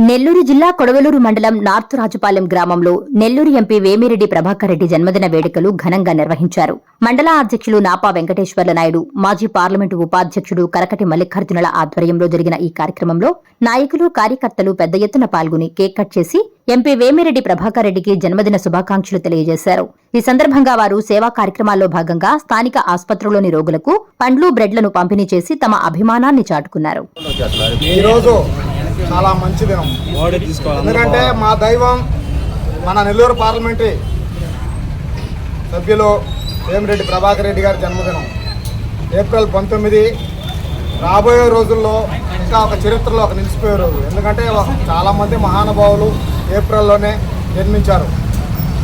నెల్లూరు జిల్లా కొడవలూరు మండలం నార్త్ రాజుపాలెం గ్రామంలో నెల్లూరు ఎంపీ వేమిరెడ్డి ప్రభాకర్ రెడ్డి జన్మదిన వేడుకలు ఘనంగా నిర్వహించారు. మండల అధ్యక్షులు నాపా వెంకటేశ్వర్ల నాయుడు, మాజీ పార్లమెంటు ఉపాధ్యక్షుడు కరకటి మల్లికార్జునుల ఆధ్వర్యంలో జరిగిన ఈ కార్యక్రమంలో నాయకులు, కార్యకర్తలు పెద్ద ఎత్తున పాల్గొని కేక్ కట్ చేసి ఎంపీ వేమిరెడ్డి ప్రభాకర్ రెడ్డికి జన్మదిన శుభాకాంక్షలు తెలియజేశారు. ఈ సందర్భంగా వారు సేవా కార్యక్రమాల్లో భాగంగా స్థానిక ఆసుపత్రిలోని రోగులకు పండ్లు, బ్రెడ్లను పంపిణీ చేసి తమ అభిమానాన్ని చాటుకున్నారు. చాలా మంచి దినం. ఎందుకంటే మా దైవం మన నెల్లూరు పార్లమెంటరీ సభ్యులు వేమిరెడ్డి ప్రభాకర్ రెడ్డి గారి జన్మదినం ఏప్రిల్ 19. రాబోయే రోజుల్లో ఇంకా ఒక చరిత్రలో ఒక నిలిచిపోయే రోజు. ఎందుకంటే చాలామంది మహానుభావులు ఏప్రిల్లోనే జన్మించారు.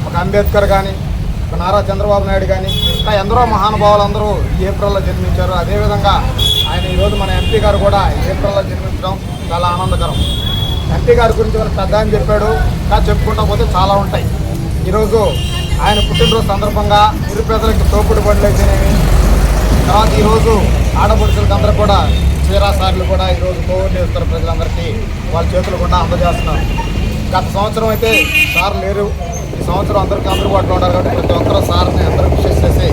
ఒక అంబేద్కర్ కానీ, ఒక నారా చంద్రబాబు నాయుడు కానీ, ఇంకా ఎందరో మహానుభావులు అందరూ ఈ ఏప్రిల్లో జన్మించారు. అదేవిధంగా ఆయన ఈరోజు మన ఎంపీ గారు కూడా ఏప్రిల్లో జన్మించడం చాలా ఆనందకరం. ఎంపీ గారి గురించి మనకు పెద్ద అని చెప్పాడు, ఇంకా చెప్పుకుంటా పోతే చాలా ఉంటాయి. ఈరోజు ఆయన పుట్టినరోజు సందర్భంగా నిరుపేదలకు తోపుడు బండ్లు అయితేనేమి, తర్వాత ఈరోజు ఆడపడుచులకు అందరూ కూడా చీరాసార్లు కూడా ఈరోజు కోవూరు నియోజకవర్గ ప్రజలందరికీ వాళ్ళ చేతులు కూడా అందజేస్తున్నారు. గత సంవత్సరం అయితే సార్ లేరు, ఈ సంవత్సరం అందరికీ అందుబాటులో ఉన్నారు కాబట్టి ప్రతి ఒక్కరూ సార్ని అందరూ విషయం చేసి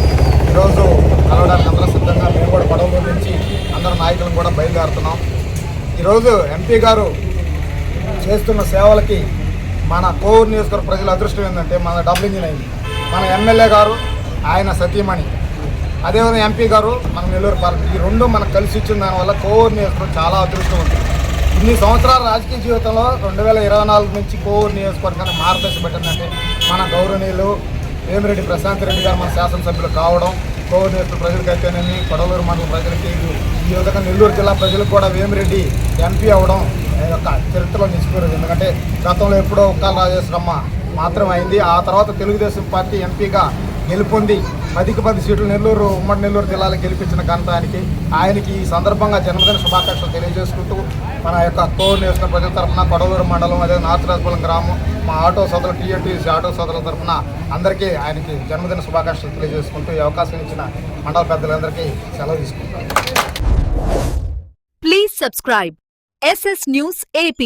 ఈరోజు కలవడానికి అందరూ సిద్ధంగా మేము కూడా పడవలో నుంచి అందరూ నాయకులను కూడా బయలుదేరుతున్నాం. ఈరోజు ఎంపీ గారు చేస్తున్న సేవలకి మన కోవూరు నియోజకవర్గ ప్రజల అదృష్టం ఏంటంటే మన డబుల్ ఇంజిన్ అయింది. మన ఎమ్మెల్యే గారు, ఆయన సతీమణి, అదేవిధంగా ఎంపీ గారు మన నెల్లూరు పార్లమెంట్, ఈ రెండు మనకు కలిసి ఇచ్చిన దానివల్ల కోవూరు నియోజకవర్గం చాలా అదృష్టం ఉంది. ఇన్ని సంవత్సరాల రాజకీయ జీవితంలో 2024 నుంచి కోవూరు నియోజకవర్గాన్ని మార్గదర్శి పెట్టిందంటే మన గౌరవనీయులు వేమిరెడ్డి ప్రశాంత్ రెడ్డి గారు మన శాసనసభ్యులు కావడం, కోవూరు నియోజకవర్గ ప్రజలకైతేనేమి, కొడవలూరు మండల ప్రజలకి, ఈ విధంగా నెల్లూరు జిల్లా ప్రజలకు కూడా వేమిరెడ్డి ఎంపీ అవ్వడం యొక్క చరిత్రలో నిలిచిపోయింది. ఎందుకంటే గతంలో ఎప్పుడో ఒక్కల రాజేశ్వరమ్మ మాత్రమే అయింది. ఆ తర్వాత తెలుగుదేశం పార్టీ ఎంపీగా గెలుపొంది 10 సీట్లు నెల్లూరు, ఉమ్మడి నెల్లూరు జిల్లాలో గెలిపించిన ఘనత ఆయనకి ఈ సందర్భంగా జన్మదిన శుభాకాంక్షలు తెలియజేసుకుంటూ మన యొక్క కోవూరు నియోజకవర్గ ప్రజల తరఫున, కొడవలూరు మండలం, అదే నార్త్ రాజుపాలెం గ్రామం, మా ఆటో సోదరులు, టీఎన్టీసీ ఆటో సోదరుల తరఫున అందరికీ ఆయనకి జన్మదిన శుభాకాంక్షలు తెలియజేసుకుంటూ ఈ అవకాశం ఇచ్చిన మండల పెద్దలందరికీ సెలవు తీసుకుంటాం. Please subscribe SS News AP.